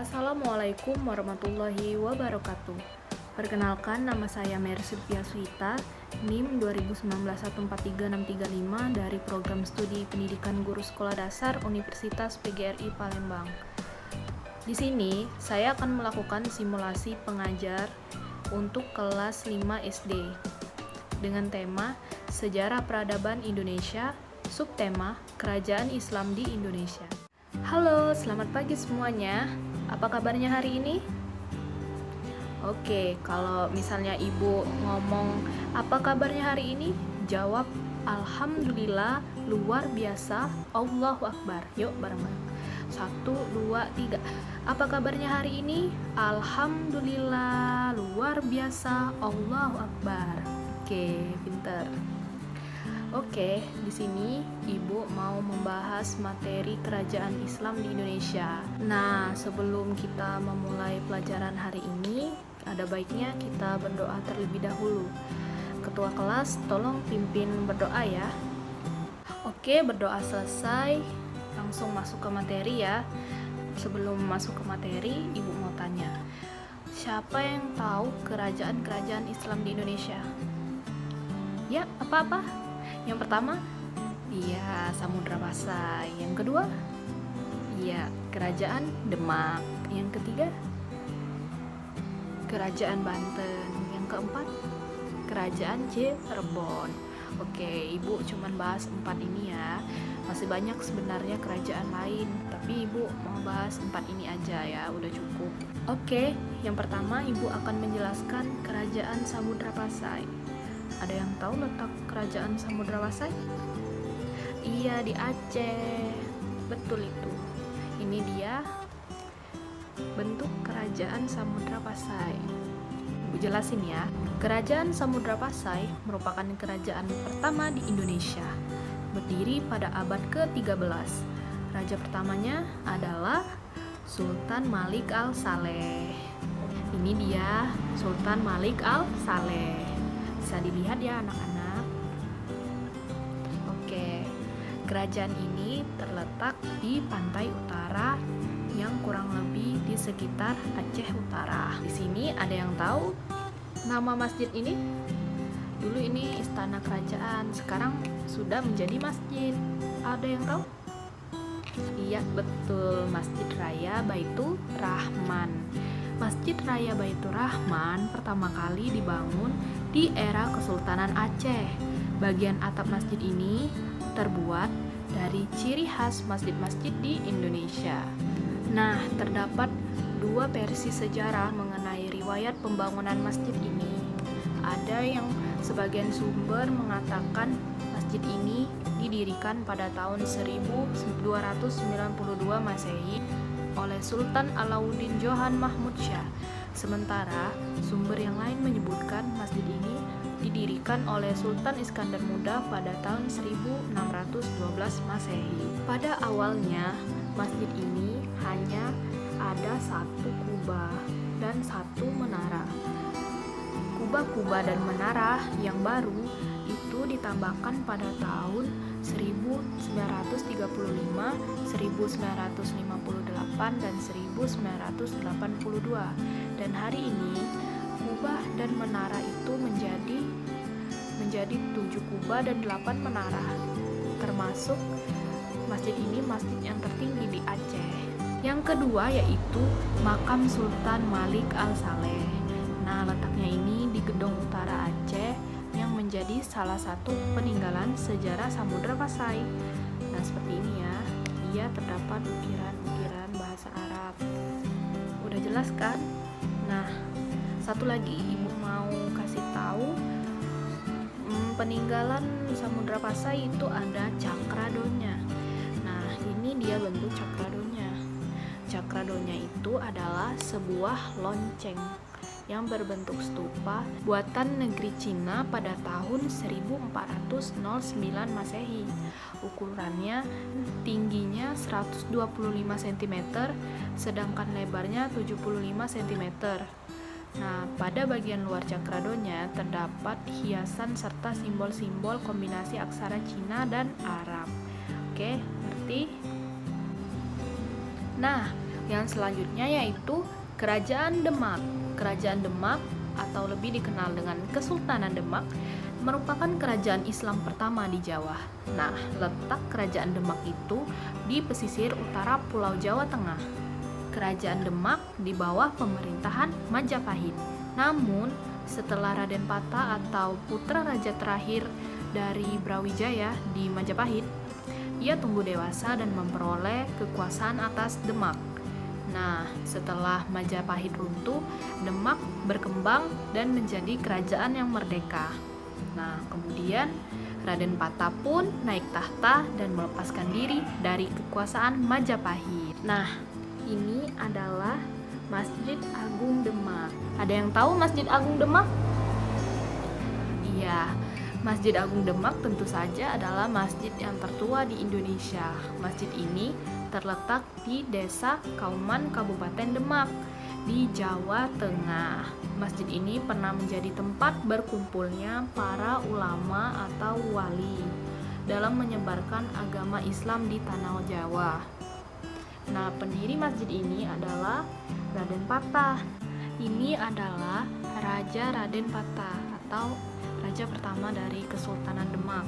Assalamualaikum warahmatullahi wabarakatuh. Perkenalkan, nama saya Mercy Piasuita, NIM 2019143635 dari Program Studi Pendidikan Guru Sekolah Dasar Universitas PGRI Palembang. Di sini, saya akan melakukan simulasi pengajar untuk kelas 5 SD dengan tema Sejarah Peradaban Indonesia, subtema Kerajaan Islam di Indonesia. Halo, selamat pagi semuanya. Apa kabarnya hari ini? Oke, kalau misalnya ibu ngomong apa kabarnya hari ini, jawab Alhamdulillah, luar biasa, Allahu Akbar. Yuk bareng-bareng. 1, 2, 3. Apa kabarnya hari ini? Alhamdulillah, luar biasa, Allahu Akbar. Oke, pinter. Oke, di sini Ibu mau membahas materi kerajaan Islam di Indonesia. Nah, sebelum kita memulai pelajaran hari ini, ada baiknya kita berdoa terlebih dahulu. Ketua kelas, tolong pimpin berdoa ya. Oke, berdoa selesai, langsung masuk ke materi ya. Sebelum masuk ke materi, Ibu mau tanya, siapa yang tahu kerajaan-kerajaan Islam di Indonesia? Ya, apa-apa? Yang pertama, iya, Samudra Pasai. Yang kedua, iya, Kerajaan Demak. Yang ketiga, Kerajaan Banten. Yang keempat, Kerajaan Cirebon. Oke, Ibu cuman bahas 4 ini ya. Masih banyak sebenarnya kerajaan lain, tapi Ibu mau bahas 4 ini aja ya, udah cukup. Oke, yang pertama Ibu akan menjelaskan Kerajaan Samudra Pasai. Ada yang tahu letak kerajaan Samudra Pasai? Iya, di Aceh. Betul itu. Ini dia bentuk kerajaan Samudra Pasai. Ibu jelasin ya. Kerajaan Samudra Pasai merupakan kerajaan pertama di Indonesia. Berdiri pada abad ke-13. Raja pertamanya adalah Sultan Malik Al-Saleh. Ini dia Sultan Malik Al-Saleh. Bisa dilihat ya anak-anak. Oke, kerajaan ini terletak di pantai utara yang kurang lebih di sekitar Aceh Utara. Di sini ada yang tahu nama masjid ini? Dulu ini istana kerajaan, sekarang sudah menjadi masjid. Ada yang tahu? Iya, betul, Masjid Raya Baitur Rahman. Masjid Raya Baitur Rahman pertama kali dibangun di era Kesultanan Aceh. Bagian atap masjid ini terbuat dari ciri khas masjid-masjid di Indonesia. Nah, terdapat 2 versi sejarah mengenai riwayat pembangunan masjid ini. Ada yang sebagian sumber mengatakan masjid ini didirikan pada tahun 1292 Masehi oleh Sultan Alauddin Johan Mahmud Shah. Sementara sumber yang lain menyebutkan masjid ini didirikan oleh Sultan Iskandar Muda pada tahun 1612 Masehi. Pada awalnya masjid ini hanya ada 1 kubah dan 1 menara. Kubah-kubah dan menara yang baru itu ditambahkan pada tahun 1935, 1958, dan 1982. Dan hari ini kubah dan menara itu menjadi 7 kubah dan 8 menara. Termasuk masjid ini masjid yang tertinggi di Aceh. Yang kedua yaitu Makam Sultan Malik Al-Saleh. Nah, letaknya ini di Gedong Utara Aceh yang menjadi salah satu peninggalan sejarah Samudra Pasai. Nah, seperti ini ya. Dia terdapat ukiran-ukiran bahasa Arab. Udah jelas kan? Nah, satu lagi Ibu mau kasih tahu, peninggalan Samudra Pasai itu ada cakradonya. Nah, ini dia bentuk cakradonya. Cakradonya itu adalah sebuah lonceng yang berbentuk stupa buatan negeri Cina pada tahun 1409 Masehi. Ukurannya tingginya 125 cm, sedangkan lebarnya 75 cm. Nah, pada bagian luar cakradonya terdapat hiasan serta simbol-simbol kombinasi aksara Cina dan Arab. Oke, ngerti? Nah, Yang selanjutnya yaitu Kerajaan Demak. Kerajaan Demak atau lebih dikenal dengan Kesultanan Demak merupakan kerajaan Islam pertama di Jawa. Nah, letak kerajaan Demak itu di pesisir utara Pulau Jawa Tengah. Kerajaan Demak di bawah pemerintahan Majapahit. Namun, setelah Raden Patah atau putra raja terakhir dari Brawijaya di Majapahit, ia tumbuh dewasa dan memperoleh kekuasaan atas Demak. Nah, setelah Majapahit runtuh, Demak berkembang dan menjadi kerajaan yang merdeka. Nah, kemudian Raden Patah pun naik tahta dan melepaskan diri dari kekuasaan Majapahit. Nah, ini adalah Masjid Agung Demak. Ada yang tahu Masjid Agung Demak? Iya, Masjid Agung Demak tentu saja adalah masjid yang tertua di Indonesia. Masjid ini terletak di Desa Kauman, Kabupaten Demak, di Jawa Tengah. Masjid ini pernah menjadi tempat berkumpulnya para ulama atau wali dalam menyebarkan agama Islam di tanah Jawa. Nah, pendiri masjid ini adalah Raden Patah. Ini adalah Raja Raden Patah atau raja pertama dari Kesultanan Demak.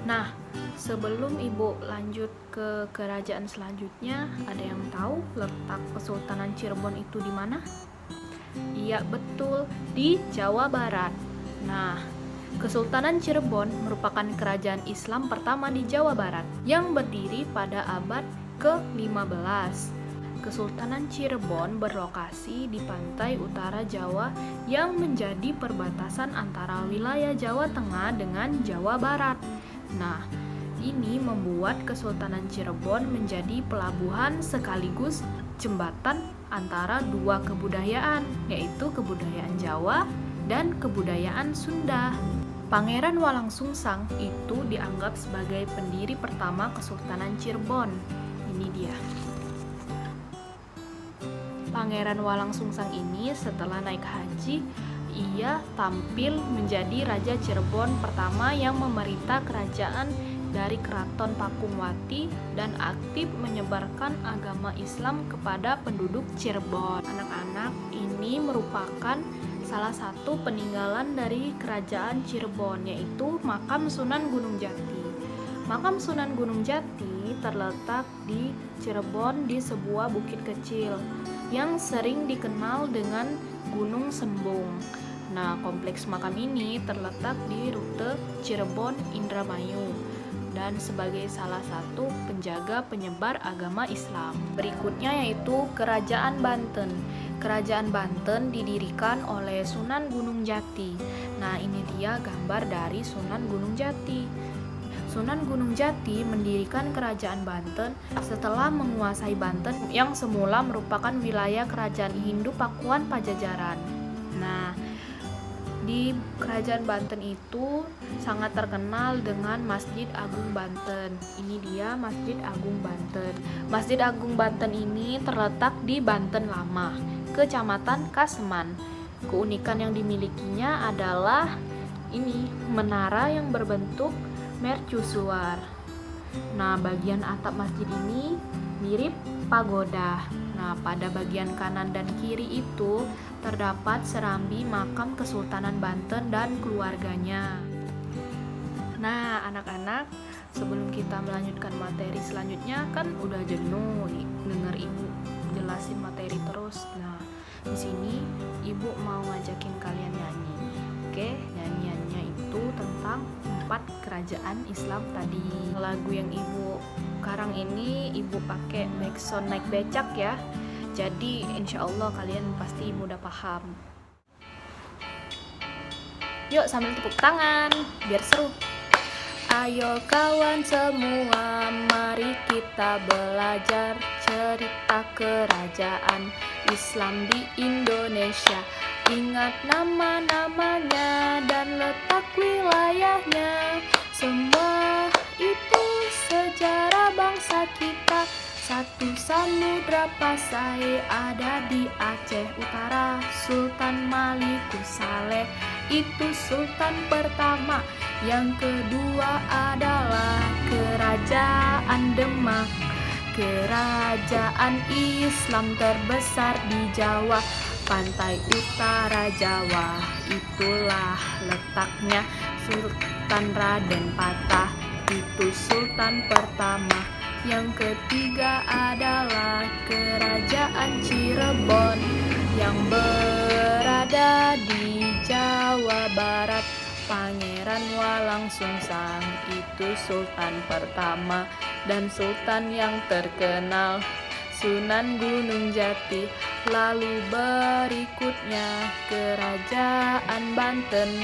Nah, sebelum Ibu lanjut ke kerajaan selanjutnya, ada yang tahu letak Kesultanan Cirebon itu di mana? Iya, betul, di Jawa Barat. Nah, Kesultanan Cirebon merupakan kerajaan Islam pertama di Jawa Barat yang berdiri pada abad ke-15. Kesultanan Cirebon berlokasi di pantai utara Jawa yang menjadi perbatasan antara wilayah Jawa Tengah dengan Jawa Barat. Nah, ini membuat Kesultanan Cirebon menjadi pelabuhan sekaligus jembatan antara dua kebudayaan, yaitu kebudayaan Jawa dan kebudayaan Sunda. Pangeran Walangsungsang itu dianggap sebagai pendiri pertama Kesultanan Cirebon. Ini dia. Pangeran Walangsungsang ini setelah naik haji, ia tampil menjadi Raja Cirebon pertama yang memerintah kerajaan dari Keraton Pakumwati dan aktif menyebarkan agama Islam kepada penduduk Cirebon. Anak-anak, ini merupakan salah satu peninggalan dari kerajaan Cirebon, yaitu Makam Sunan Gunung Jati. Makam Sunan Gunung Jati terletak di Cirebon di sebuah bukit kecil yang sering dikenal dengan Gunung Sembung. Nah, kompleks makam ini terletak di rute Cirebon-Indramayu dan sebagai salah satu penjaga penyebar agama Islam. Berikutnya yaitu Kerajaan Banten. Kerajaan Banten didirikan oleh Sunan Gunung Jati. Nah, ini dia gambar dari Sunan Gunung Jati. Sunan Gunung Jati mendirikan Kerajaan Banten setelah menguasai Banten yang semula merupakan wilayah Kerajaan Hindu Pakuan Pajajaran. Nah, di Kerajaan Banten itu sangat terkenal dengan Masjid Agung Banten. Ini dia Masjid Agung Banten. Masjid Agung Banten ini terletak di Banten Lama, Kecamatan Kaseman. Keunikan yang dimilikinya adalah ini menara yang berbentuk mercusuar. Nah, bagian atap masjid ini mirip pagoda. Nah, pada bagian kanan dan kiri itu terdapat serambi makam Kesultanan Banten dan keluarganya. Nah, anak-anak, sebelum kita melanjutkan materi selanjutnya, kan udah jenuh denger Ibu jelasin materi terus. Nah, di sini Ibu mau ngajakin kalian nyanyi. Oke, nyanyiannya itu tentang 4 kerajaan Islam tadi. Lagu yang Ibu karang ini Ibu pakai backsound naik becak ya. Jadi insya Allah kalian pasti mudah paham. Yuk sambil tepuk tangan biar seru. Ayo kawan semua, mari kita belajar cerita kerajaan Islam di Indonesia. Ingat nama-namanya dan letak wilayahnya. Semua itu sejarah bangsa kita. Satu samudra pasai ada di Aceh Utara. Sultan Malikus Saleh itu sultan pertama. Yang kedua adalah Kerajaan Demak. kerajaan Islam terbesar di Jawa, pantai utara Jawa. Itulah letaknya Sultan Raden Patah, itu sultan pertama. Yang ketiga adalah kerajaan Cirebon yang berada di Jawa Barat. Pangeran Walang Sungsang itu sultan pertama, dan sultan yang terkenal Sunan Gunung Jati. Lalu berikutnya kerajaan Banten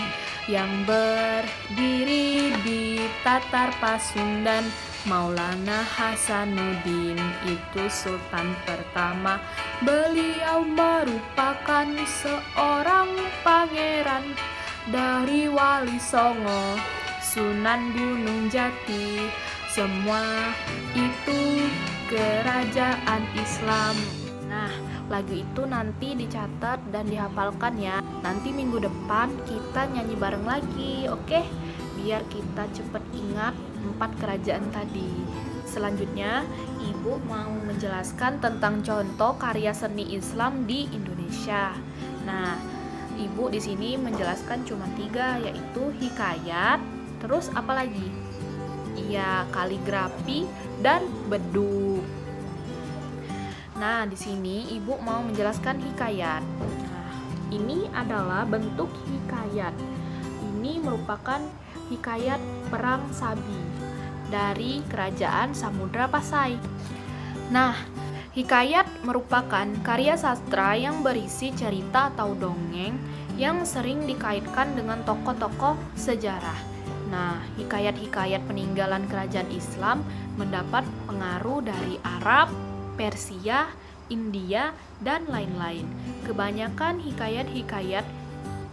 yang berdiri di Tatar Pasundan. Maulana Hasanuddin itu sultan pertama. Beliau merupakan seorang pangeran dari Wali Songo, Sunan Gunung Jati. Semua itu kerajaan Islam. Nah, lagu itu nanti dicatat dan dihafalkan ya. Nanti minggu depan kita nyanyi bareng lagi, oke? Biar kita cepet ingat 4 kerajaan tadi. Selanjutnya, Ibu mau menjelaskan tentang contoh karya seni Islam di Indonesia. Nah, Ibu di sini menjelaskan cuma 3, yaitu hikayat, terus apa lagi? Iya, kaligrafi dan beduk. Nah, di sini Ibu mau menjelaskan hikayat. Nah, ini adalah bentuk hikayat. Ini merupakan hikayat perang Sabi dari kerajaan Samudra Pasai. Nah, hikayat merupakan karya sastra yang berisi cerita atau dongeng yang sering dikaitkan dengan tokoh-tokoh sejarah. Nah, hikayat-hikayat peninggalan kerajaan Islam mendapat pengaruh dari Arab, Persia, India, dan lain-lain. Kebanyakan hikayat-hikayat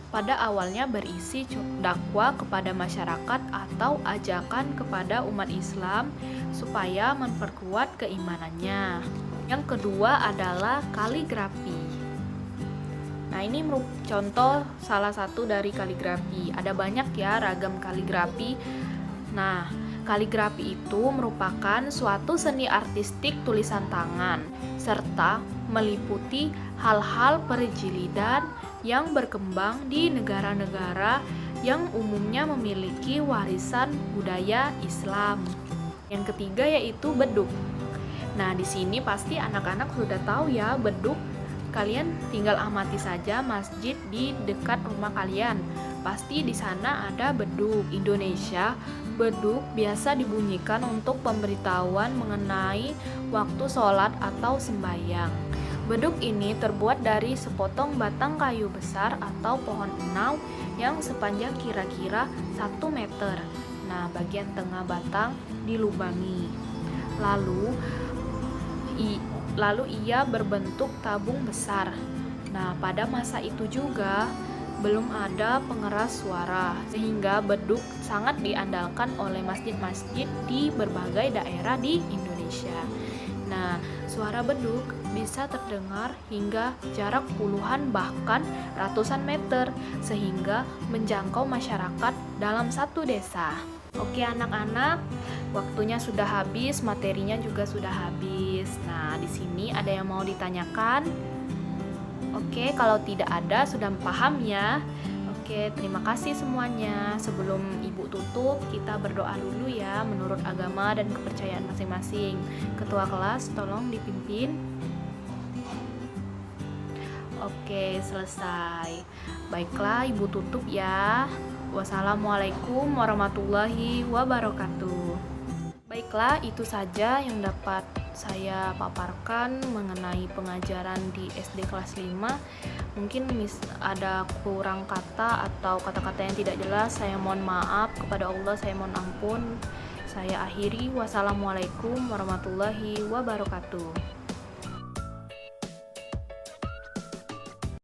pada awalnya berisi dakwah kepada masyarakat atau ajakan kepada umat Islam supaya memperkuat keimanannya. Yang kedua adalah kaligrafi. Nah, ini contoh salah satu dari kaligrafi. Ada banyak ya ragam kaligrafi. Nah, kaligrafi itu merupakan suatu seni artistik tulisan tangan serta meliputi hal-hal perjilidan yang berkembang di negara-negara yang umumnya memiliki warisan budaya Islam. Yang ketiga yaitu beduk. Nah, di sini pasti anak-anak sudah tahu ya beduk. Kalian tinggal amati saja masjid di dekat rumah kalian. Pasti di sana ada beduk. Indonesia, beduk biasa dibunyikan untuk pemberitahuan mengenai waktu sholat atau sembahyang. Beduk ini terbuat dari sepotong batang kayu besar atau pohon enau yang sepanjang kira-kira 1 meter. Nah, bagian tengah batang dilubangi. Lalu ia berbentuk tabung besar. Nah, pada masa itu juga belum ada pengeras suara, sehingga beduk sangat diandalkan oleh masjid-masjid di berbagai daerah di Indonesia. Nah, suara beduk bisa terdengar hingga jarak puluhan bahkan ratusan meter, sehingga menjangkau masyarakat dalam satu desa. Oke anak-anak, waktunya sudah habis, materinya juga sudah habis. Nah, di sini ada yang mau ditanyakan? Oke, kalau tidak ada sudah paham ya. Oke, terima kasih semuanya. Sebelum Ibu tutup, kita berdoa dulu ya menurut agama dan kepercayaan masing-masing. Ketua kelas tolong dipimpin. Oke, selesai. Baiklah, Ibu tutup ya. Wassalamualaikum warahmatullahi wabarakatuh. Baiklah, itu saja yang dapat saya paparkan mengenai pengajaran di SD kelas 5. Mungkin ada kurang kata atau kata-kata yang tidak jelas, saya mohon maaf kepada Allah, saya mohon ampun. Saya akhiri, wassalamualaikum warahmatullahi wabarakatuh.